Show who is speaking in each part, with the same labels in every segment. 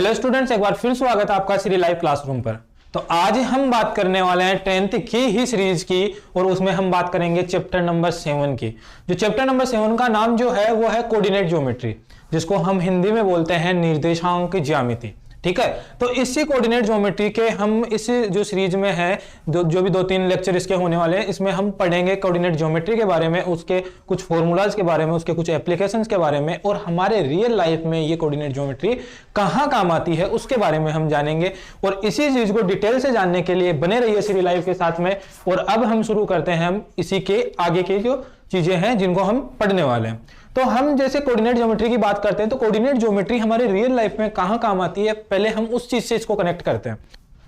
Speaker 1: Hello students, एक बार फिर स्वागत है आपका श्री लाइव क्लासरूम पर। तो आज हम बात करने वाले हैं 10th की ही सीरीज की और उसमें हम बात करेंगे चैप्टर नंबर 7 की। जो चैप्टर नंबर 7 का नाम जो है वो है कोऑर्डिनेट ज्योमेट्री, जिसको हम हिंदी में बोलते हैं निर्देशांक ज्यामिति। ठीक है, तो इसी कोऑर्डिनेट ज्योमेट्री के हम इस जो सीरीज में है जो भी 2-3 लेक्चर इसके होने वाले हैं, इसमें हम पढ़ेंगे कोऑर्डिनेट ज्योमेट्री के बारे में, उसके कुछ फॉर्मूलाज के बारे में, उसके कुछ एप्लीकेशंस के बारे में, और हमारे रियल लाइफ में ये कोऑर्डिनेट ज्योमेट्री कहाँ काम आती है उसके बारे में हम जानेंगे। और इसी चीज को डिटेल से जानने के लिए बने रहिए श्री लाइव के साथ में। और अब हम शुरू करते हैं हम इसी के आगे की जो चीजें हैं जिनको हम पढ़ने वाले हैं। तो हम जैसे कोऑर्डिनेट ज्योमेट्री की बात करते हैं तो कोऑर्डिनेट ज्योमेट्री हमारे रियल लाइफ में कहां काम आती है, पहले हम उस चीज से इसको कनेक्ट करते हैं।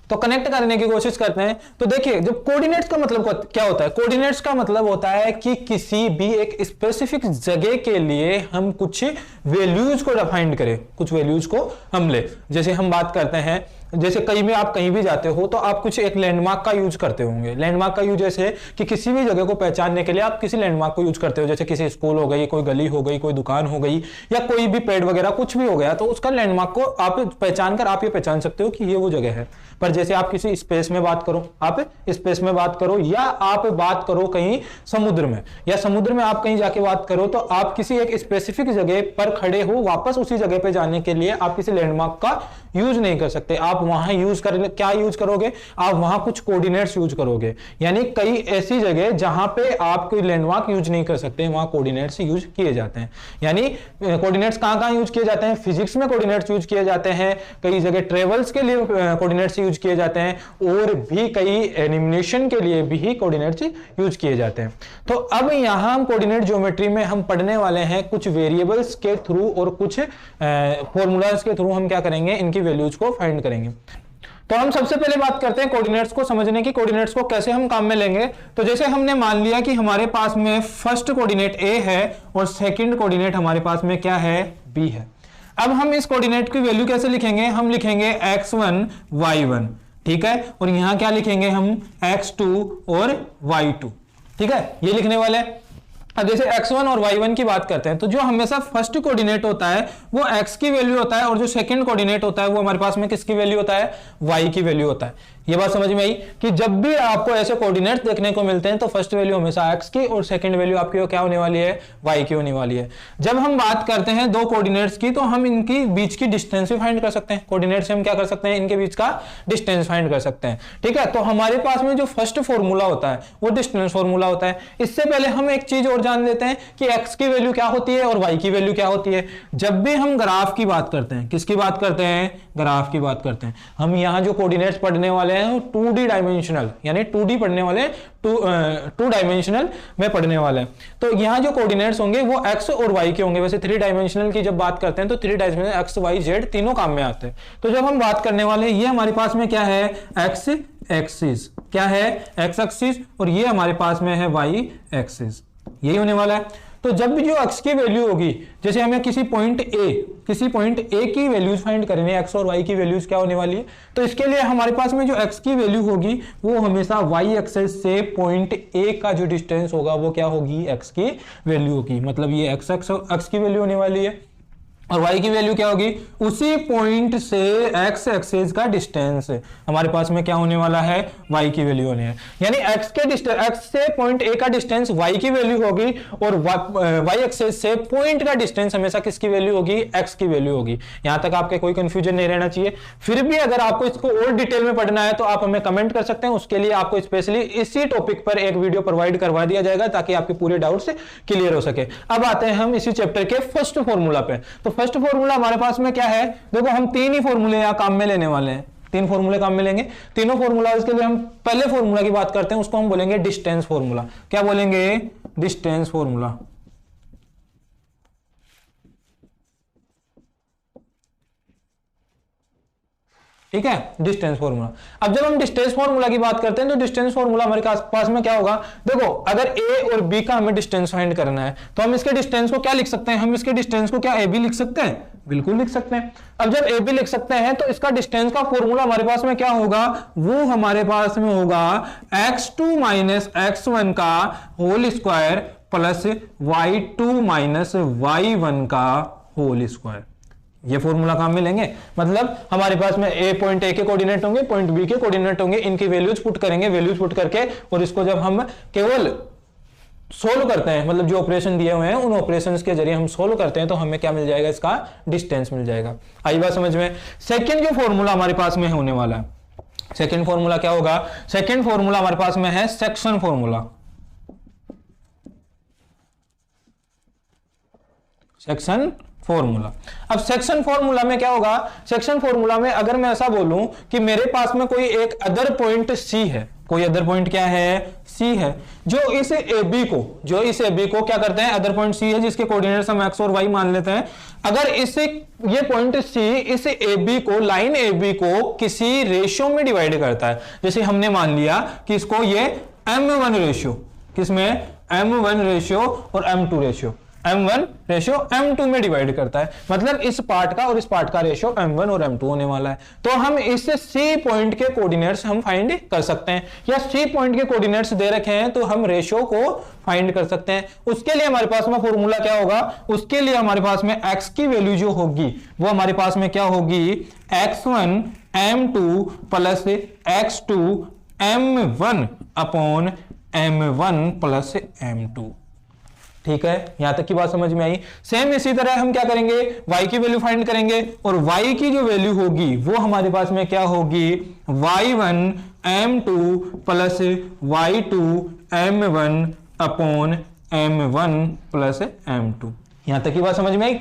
Speaker 1: तो कनेक्ट करने की कोशिश करते हैं। तो देखिए, जब कोऑर्डिनेट्स का मतलब क्या होता है, कोऑर्डिनेट्स का मतलब होता है कि किसी भी एक स्पेसिफिक जगह के लिए हम कुछ वैल्यूज को डिफाइन करें, कुछ वैल्यूज को हम ले। जैसे हम बात करते हैं, जैसे कहीं में आप कहीं भी जाते हो तो आप कुछ एक लैंडमार्क का यूज करते होंगे। लैंडमार्क का यूज जैसे कि किसी भी जगह को पहचानने के लिए आप किसी लैंडमार्क को यूज करते हो, जैसे किसी स्कूल हो गई, कोई गली हो गई, कोई दुकान हो गई, या कोई भी पेड़ वगैरह कुछ भी हो गया, तो उसका लैंडमार्क को आप पहचान कर आप ये पहचान सकते हो कि ये वो जगह है। पर जैसे आप किसी स्पेस में बात करो, आप स्पेस में बात करो, या आप बात करो कहीं समुद्र में, या समुद्र में आप कहीं जाके बात करो, तो आप किसी एक स्पेसिफिक जगह पर खड़े हो, वापस उसी जगह पे जाने के लिए आप किसी लैंडमार्क का यूज नहीं कर सकते। आप वहां क्या यूज करोगे, आप वहां कुछ कोऑर्डिनेट्स यूज करोगे। यानी कई ऐसी जगह जहां पे आप कोई लैंडमार्क यूज नहीं कर सकते, वहां कोऑर्डिनेट्स यूज किए जाते हैं। यानी कोऑर्डिनेट्स कहां यूज किए जाते हैं, फिजिक्स में कोऑर्डिनेट्स यूज किए जाते हैं, कई जगह ट्रेवल्स के लिए कोऑर्डिनेट्स यूज किए जाते हैं, और भी कई एनिमेशन के लिए भी कोऑर्डिनेट्स यूज किए जाते हैं। तो अब यहां हम कोऑर्डिनेट ज्योमेट्री में हम पढ़ने वाले हैं कुछ वेरिएबल्स के थ्रू और कुछ फॉर्मूलाज के थ्रू हम क्या करेंगे, इनकी वैल्यूज को फाइंड करेंगे। तो हम सबसे पहले बात करते हैं कोऑर्डिनेट्स को समझने की, कोऑर्डिनेट्स को कैसे हम काम में लेंगे। तो जैसे हमने मान लिया कि हमारे पास में फर्स्ट कोऑर्डिनेट ए है और सेकंड कोऑर्डिनेट हमारे पास में क्या है, बी है। अब हम इस कोऑर्डिनेट की वैल्यू कैसे लिखेंगे, हम लिखेंगे x1 y1, ठीक है, और यहां क्या लिखेंगे हम x2 और y2, ठीक है, ये लिखने वाले हैं। अब जैसे x1 और y1 की बात करते हैं तो जो हमेशा फर्स्ट कोऑर्डिनेट होता है वो x की वैल्यू होता है, और जो सेकंड कोऑर्डिनेट होता है वो हमारे पास में किसकी वैल्यू होता है, y की वैल्यू होता है। ये बात समझ में आई कि जब भी आपको ऐसे कोऑर्डिनेट्स देखने को मिलते हैं तो फर्स्ट वैल्यू हमेशा x की और सेकंड वैल्यू आपकी क्या होने वाली है, y की होने वाली है। जब हम बात करते हैं दो कोऑर्डिनेट्स की तो हम इनकी बीच की डिस्टेंस भी फाइंड कर सकते हैं। कोऑर्डिनेट से हम क्या कर सकते हैं, इनके बीच का डिस्टेंस फाइंड कर सकते हैं, ठीक है। तो हमारे पास में जो फर्स्ट फॉर्मूला होता है वो डिस्टेंस फॉर्मूला होता है। इससे पहले हम एक चीज और जान लेते हैं कि x की वैल्यू क्या होती है और y की वैल्यू क्या होती है। जब भी हम ग्राफ की बात करते हैं, किसकी बात करते हैं, ग्राफ की बात करते हैं, हम यहां जो कोऑर्डिनेट्स पढ़ने वाले हैं वो 2D डायमेंशनल यानी 2D पढ़ने वाले, 2 डायमेंशनल में पढ़ने वाले हैं। तो यहां जो कोऑर्डिनेट्स होंगे वो x और y के होंगे। वैसे 3 डायमेंशनल की जब बात करते हैं तो 3 डायमेंशनल x y z तीनों काम में आते हैं। तो जब हम बात करने वाले ये हमारे पास में क्या है, x एक्सिस, क्या है, x एक्सिस, और ये हमारे पास में है y एक्सिस, यही होने वाला है। तो जब भी जो x की वैल्यू होगी, जैसे हमें किसी पॉइंट A की वैल्यूज फाइंड करनी है, x और y की वैल्यूज क्या होने वाली है, तो इसके लिए हमारे पास में जो x की वैल्यू होगी वो हमेशा y एक्सिस से पॉइंट A का जो डिस्टेंस होगा वो क्या होगी, x की वैल्यू होगी। मतलब ये x की वैल्यू होने वाली है, और y की वैल्यू क्या होगी, उसी पॉइंट से x एक्सिस का डिस्टेंस हमारे पास में क्या होने वाला है, y की वैल्यू होने है। यानी x से पॉइंट A का डिस्टेंस y की वैल्यू होगी, और y एक्सिस से पॉइंट का डिस्टेंस हमेशा किसकी वैल्यू होगी, x की वैल्यू होगी। यहां तक आपके कोई कंफ्यूजन नहीं रहना चाहिए। फिर भी अगर आपको इसको और डिटेल में पढ़ना है तो आप हमें कमेंट कर सकते हैं, उसके लिए आपको स्पेशली इसी टॉपिक पर एक वीडियो प्रोवाइड करवा दिया जाएगा ताकि आपके पूरे डाउट्स क्लियर हो सके। अब आते हैं हम इसी चैप्टर के फर्स्ट फॉर्मूला पे। तो फर्स्ट फॉर्मूला हमारे पास में क्या है, देखो हम 3 ही फॉर्मूले यहां काम में लेने वाले हैं, 3 फॉर्मूले काम में लेंगे। तीनों फॉर्मूला के लिए हम पहले फॉर्मूला की बात करते हैं, उसको हम बोलेंगे डिस्टेंस फॉर्मूला। क्या बोलेंगे, डिस्टेंस फॉर्मूला, ठीक है, डिस्टेंस फॉर्मूला। अब जब हम डिस्टेंस फॉर्मूला की बात करते हैं तो डिस्टेंस फॉर्मूला हमारे पास में क्या होगा, देखो अगर a और b का हमें डिस्टेंस फाइंड करना है तो हम इसके डिस्टेंस को क्या लिख सकते हैं, हम इसके डिस्टेंस को क्या ab लिख सकते हैं, बिल्कुल लिख सकते हैं। अब जब ab लिख सकते हैं तो इसका डिस्टेंस का फॉर्मूला हमारे पास में क्या होगा, वो हमारे पास में होगा x2 माइनस x1 का whole square plus y2 minus y1 का होल स्क्वायर। ये फॉर्मूला काम में लेंगे, मतलब हमारे पास में पॉइंट ए के कोऑर्डिनेट होंगे, पॉइंट बी के कोऑर्डिनेट होंगे, इनकी वैल्यूज पुट करेंगे, वैल्यूज पुट करके और इसको जब हम केवल सोल्व करते हैं, मतलब जो ऑपरेशन दिए हुए हैं उन ऑपरेशंस के जरिए हम सोल्व करते हैं, तो हमें क्या मिल जाएगा, इसका डिस्टेंस मिल जाएगा। आई बात समझ में। सेकंड जो फॉर्मूला हमारे पास में होने वाला है, सेकंड फॉर्मूला क्या होगा, सेकंड फॉर्मूला हमारे पास में है सेक्शन फॉर्मूला। Section formula. अब सेक्शन फॉर्मूला में क्या होगा, सेक्शन फॉर्मूला में अगर मैं ऐसा बोलूं कि मेरे पास में कोई एक अदर पॉइंट सी है, कोई अदर पॉइंट क्या है, सी है, जो इस AB को क्या करते हैं, अदर पॉइंट सी है जिसके कोऑर्डिनेट्स हम x और y मान लेते हैं। अगर ये पॉइंट सी इस AB को, लाइन AB को किसी रेशियो में डिवाइड करता है, जैसे हमने मान लिया कि इसको ये M1 रेशियो, किसमें, M1 रेशियो और M2 ratio, M1 ratio M2 में डिवाइड करता है, मतलब इस पार्ट का और इस पार्ट का रेशियो M1 और M2 होने वाला है। तो हम इससे C पॉइंट के कोऑर्डिनेट्स हम फाइंड कर सकते हैं, या C पॉइंट के कोऑर्डिनेट्स दे रखे हैं तो हम रेशियो को फाइंड कर सकते हैं। उसके लिए हमारे पास में फॉर्मूला क्या होगा, उसके लिए हमारे पास में x की वैल्यू जो होगी वो हमारे पास में क्या होगी, x1 M2 plus x2 M1 upon M1 plus M2। ठीक है, यहां तक की बात समझ में आई। सेम इसी तरह हम क्या करेंगे, y की वैल्यू फाइंड करेंगे, और y की जो वैल्यू होगी वो हमारे पास में क्या होगी, y1 m2 plus y2 m1 upon m1 plus m2। यहां तक की बात समझ में आई।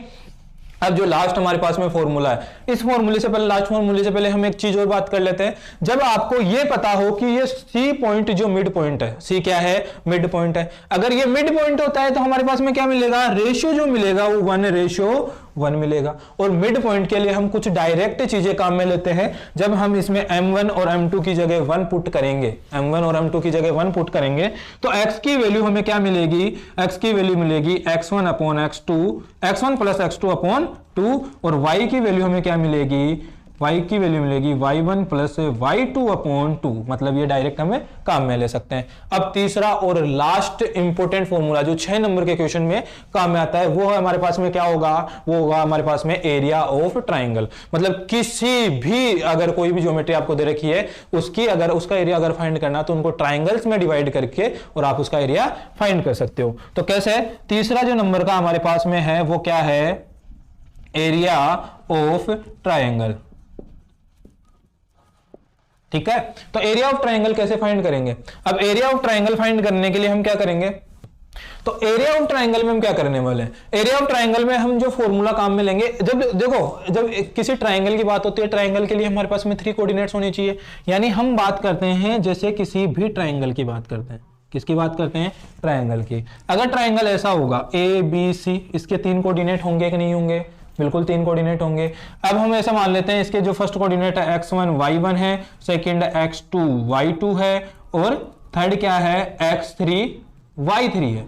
Speaker 1: अब जो लास्ट हमारे पास में फॉर्मूला है, इस फॉर्मूले से पहले, लास्ट फॉर्मूले से पहले हम एक चीज और बात कर लेते हैं। जब आपको ये पता हो कि ये सी पॉइंट जो मिड पॉइंट है, सी क्या है, मिड पॉइंट है, अगर ये मिड पॉइंट होता है तो हमारे पास में क्या मिलेगा, रेशियो जो मिलेगा वो 1:1 मिलेगा। और मिड पॉइंट के लिए हम कुछ डायरेक्ट चीजें काम में लेते हैं। जब हम इसमें m1 और m2 की जगह 1 पुट करेंगे, m1 और m2 की जगह 1 पुट करेंगे, तो x की वैल्यू हमें क्या मिलेगी, x की वैल्यू मिलेगी x1 upon x2, x1 plus x2 upon 2, और y की वैल्यू हमें क्या मिलेगी, y की वैल्यू मिलेगी y1 प्लस y2 अपॉन 2, मतलब ये डायरेक्ट हमें काम में ले सकते हैं। अब तीसरा और लास्ट इंपॉर्टेंट फॉर्मूला जो 6 नंबर के क्वेश्चन में काम में आता है, वो है हमारे पास में क्या होगा, वो होगा हमारे पास में एरिया ऑफ ट्राइंगल। मतलब किसी भी, अगर कोई भी ज्योमेट्री आपको दे रखी है, उसकी अगर उसका एरिया अगर फाइंड करना तो उनको ट्राइंगल्स में डिवाइड करके और आप उसका एरिया फाइंड कर सकते हो। तो कैसे, तीसरा जो नंबर का हमारे पास में है वो क्या है, एरिया ऑफ ट्राइंगल। ठीक है, तो एरिया ऑफ ट्राइंगल कैसे फाइंड करेंगे। अब एरिया ऑफ ट्राइंगल फाइंड करने के लिए हम क्या करेंगे, तो एरिया ऑफ ट्राइंगल में हम क्या करने वाले हैं, एरिया ऑफ ट्राइंगल में हम जो फॉर्मूला काम में लेंगे, जब देखो जब किसी ट्राइंगल की बात होती है, ट्राइंगल के लिए हमारे पास में 3 कोऑर्डिनेट्स होने चाहिए। यानी हम बात करते हैं जैसे किसी भी ट्राइंगल की बात करते हैं, किसकी बात करते हैं, ट्राइंगल की। अगर ट्राइंगल ऐसा होगा ABC, इसके 3 कोऑर्डिनेट होंगे कि नहीं होंगे, बिल्कुल 3 कोऑर्डिनेट होंगे। अब हम ऐसा मान लेते हैं इसके जो फर्स्ट कोऑर्डिनेट है x1 y1 है, सेकंड x2 y2 है, और थर्ड क्या है x3 y3 है।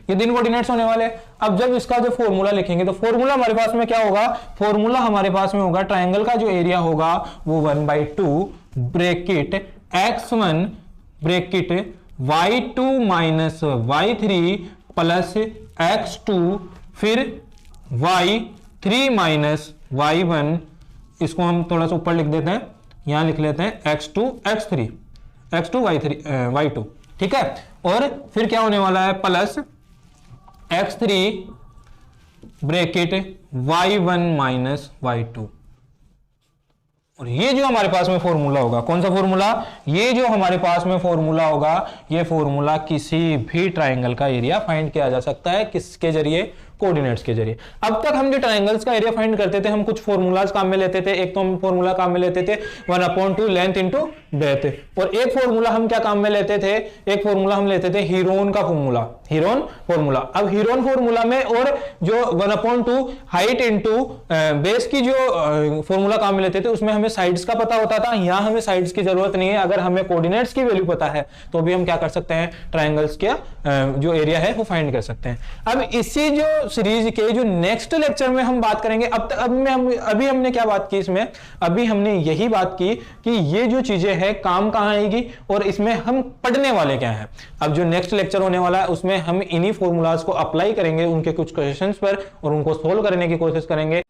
Speaker 1: ये 3 कोऑर्डिनेट्स होने वाले। अब जब इसका जो फॉर्मूला लिखेंगे तो फॉर्मूला हमारे पास में क्या होगा, फॉर्मूला हमारे पास में होगा, ट्राइंगल का जो एरिया होगा वो 1/2 bracket x1 bracket y2 minus y3 plus x2 फिर y3 माइनस y1, इसको हम थोड़ा सा ऊपर लिख देते हैं, यहां लिख लेते हैं x2 x3 x2 y3 y2। ठीक है, और फिर क्या होने वाला है, plus x3 bracket y1 minus y2। और ये जो हमारे पास में फॉर्मूला होगा, कौन सा फॉर्मूला, ये जो हमारे पास में फॉर्मूला होगा, ये फॉर्मूला किसी भी ट्राइंगल का एरिया फाइंड किया जा सकता है, किसके जरिए, कोऑर्डिनेट्स के जरिए। अब तक हम जो ट्राइंगल्स का एरिया फाइंड करते थे, हम कुछ फॉर्मूलाज काम में लेते थे। एक तो हम फॉर्मूला काम में लेते थे 1/2 लेंथ इंटू ब्रेथ, और एक फॉर्मूला हम क्या काम में लेते थे, एक फॉर्मूला हम लेते थे हीरोन का फॉर्मूला, हीरोन फॉर्मूला। अब हीरोन फॉर्मूला में और जो 1/2 हाइट इंटू बेस की जो फॉर्मूला काम में लेते थे, उसमें हमें साइड्स का पता होता था। यहां हमें साइड्स की जरूरत नहीं है, अगर हमें कोऑर्डिनेट्स की वैल्यू पता है तो भी हम क्या कर सकते हैं, ट्राइंगल्स का जो एरिया है वो फाइंड कर सकते हैं। अब इसी जो सीरीज के जो नेक्स्ट लेक्चर में हम बात करेंगे, अभी हमने क्या बात की इसमें, अभी हमने यही बात की कि ये जो चीजें हैं काम कहां आएगी और इसमें हम पढ़ने वाले क्या हैं। अब जो नेक्स्ट लेक्चर होने वाला है उसमें हम इन्हीं फॉर्मूलाज को अप्लाई करेंगे उनके कुछ क्वेश्चंस पर और उनको सोल्व करने की कोशिश करेंगे।